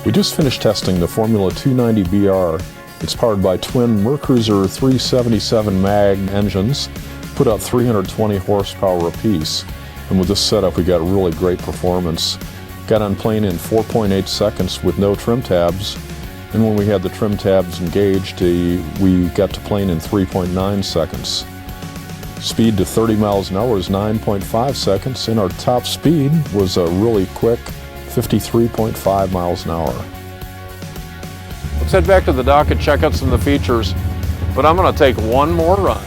We just finished testing the Formula 290 BR. It's powered by twin Mercruiser 377 mag engines, put out 320 horsepower apiece. And with this setup, we got really great performance. Got on plane in 4.8 seconds with no trim tabs. And when we had the trim tabs engaged, we got to plane in 3.9 seconds. Speed to 30 miles an hour is 9.5 seconds, and our top speed was a really quick 53.5 miles an hour. Let's head back to the dock and check out some of the features, but I'm going to take one more run.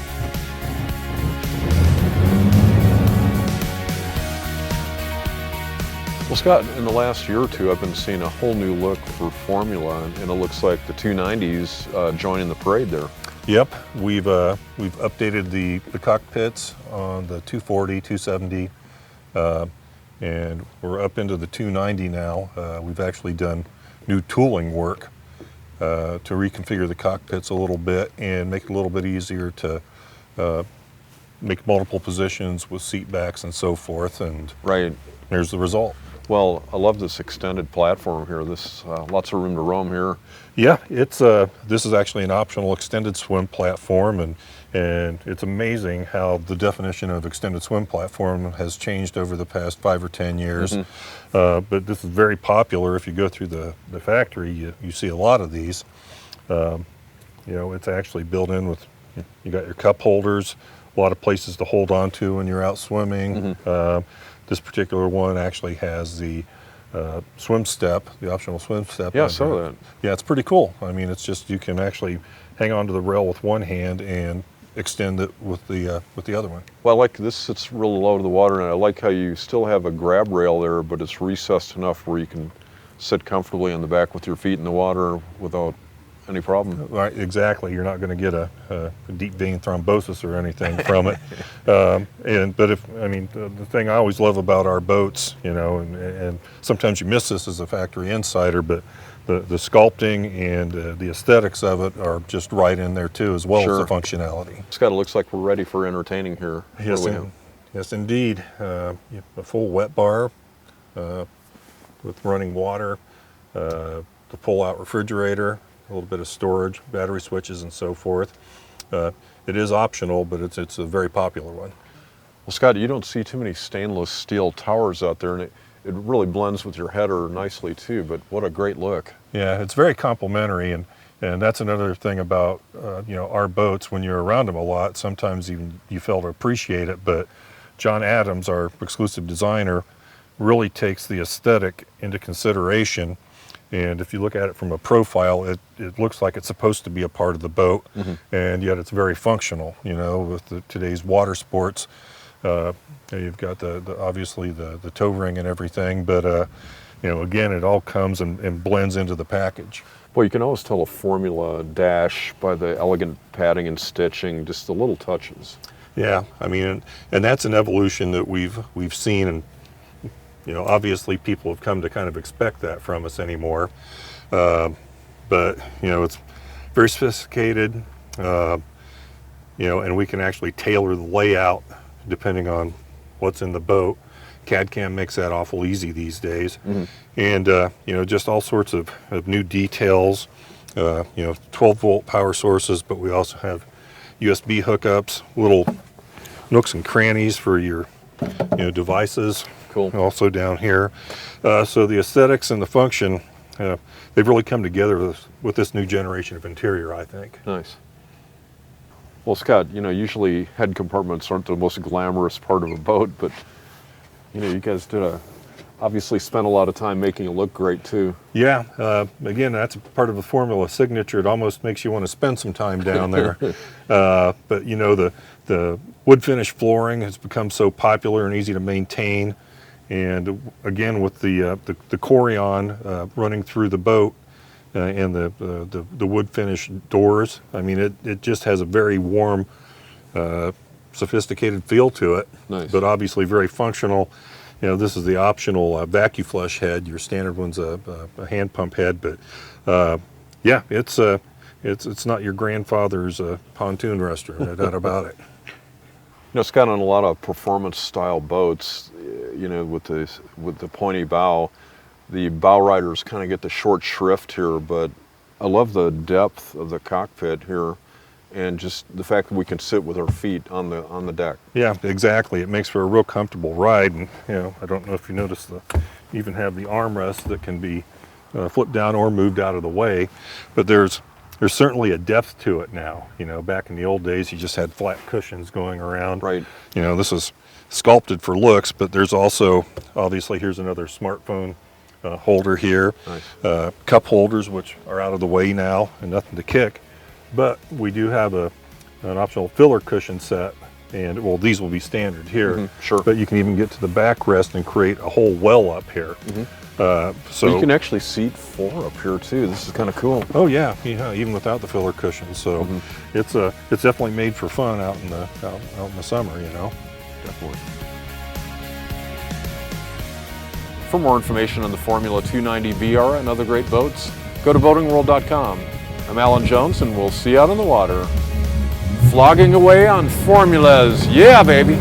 Well, Scott, in the last year or two, I've been seeing a whole new look for Formula, and it looks like the 290s joining the parade there. Yep, we've updated the cockpits on the 240, 270, and we're up into the 290 now. We've actually done new tooling work to reconfigure the cockpits a little bit and make it a little bit easier to make multiple positions with seat backs and so forth. And right, there's the result. Well, I love this extended platform here. This lots of room to roam here. Yeah, it's this is actually an optional extended swim platform, and it's amazing how the definition of extended swim platform has changed over the past 5 or 10 years. Mm-hmm. But this is very popular. If you go through the factory, you see a lot of these. You know, it's actually built in with, you got your cup holders, a lot of places to hold on to when you're out swimming. Mm-hmm. This particular one actually has the swim step, the optional swim step. Yeah, I saw that. Yeah, it's pretty cool. I mean, it's just, you can actually hang onto the rail with one hand and extend it with the other one. Well, I like this sits real low to the water, and I like how you still have a grab rail there, but it's recessed enough where you can sit comfortably on the back with your feet in the water without any problem. Right, exactly. You're not going to get a deep vein thrombosis or anything from it. But the thing I always love about our boats, you know, and sometimes you miss this as a factory insider, but the sculpting and the aesthetics of it are just right in there too, as well as the functionality. Scott, it looks like we're ready for entertaining here. Yes, indeed. A full wet bar with running water, the pull-out refrigerator, a little bit of storage, battery switches, and so forth. It is optional, but it's a very popular one. Well, Scott, you don't see too many stainless steel towers out there, and it really blends with your header nicely too, but what a great look. Yeah, it's very complimentary, and that's another thing about our boats. When you're around them a lot, sometimes even you fail to appreciate it, but John Adams, our exclusive designer, really takes the aesthetic into consideration. And if you look at it from a profile, it looks like it's supposed to be a part of the boat, mm-hmm. and yet it's very functional. You know, with today's water sports, you've got obviously the toe ring and everything, but again, it all comes and blends into the package. Well, you can always tell a Formula dash by the elegant padding and stitching, just the little touches. Yeah, I mean, and that's an evolution that we've seen, and obviously people have come to kind of expect that from us anymore. But it's very sophisticated, and we can actually tailor the layout depending on what's in the boat. CAD/CAM makes that awful easy these days. Mm-hmm. And just all sorts of new details, 12-volt power sources, but we also have USB hookups, little nooks and crannies for your devices. Cool. Also down here. So the aesthetics and the function, they've really come together with this new generation of interior, I think. Nice. Well, Scott, usually head compartments aren't the most glamorous part of a boat, but you guys obviously spent a lot of time making it look great too. Yeah, again, that's a part of the Formula signature. It almost makes you want to spend some time down there. But the wood finish flooring has become so popular and easy to maintain. And again, with the Corian running through the boat and the wood finish doors, I mean, it just has a very warm, sophisticated feel to it. Nice. But obviously very functional. This is the optional VacuFlush head. Your standard one's a hand pump head, but yeah, it's not your grandfather's pontoon restroom, no doubt about it. Scott, on a lot of performance style boats, with the pointy bow, the bow riders kind of get the short shrift here, but I love the depth of the cockpit here and just the fact that we can sit with our feet on the deck. Yeah, exactly. It makes for a real comfortable ride. And I don't know if you noticed, you even have the armrest that can be flipped down or moved out of the way, but there's certainly a depth to it now. Back in the old days, you just had flat cushions going around. Right. This is sculpted for looks, but there's also, obviously, here's another smartphone holder here. Nice. Cup holders, which are out of the way now and nothing to kick. But we do have an optional filler cushion set, and well, these will be standard here. Sure. But you can even get to the backrest and create a whole well up here. So you can actually seat 4 up here too. This is kind of cool. Oh yeah, even without the filler cushion. So it's definitely made for fun out in the summer. Definitely. For more information on the Formula 290 VR and other great boats, go to boatingworld.com. I'm Alan Jones, and we'll see you out on the water. Flogging away on formulas. Yeah, baby.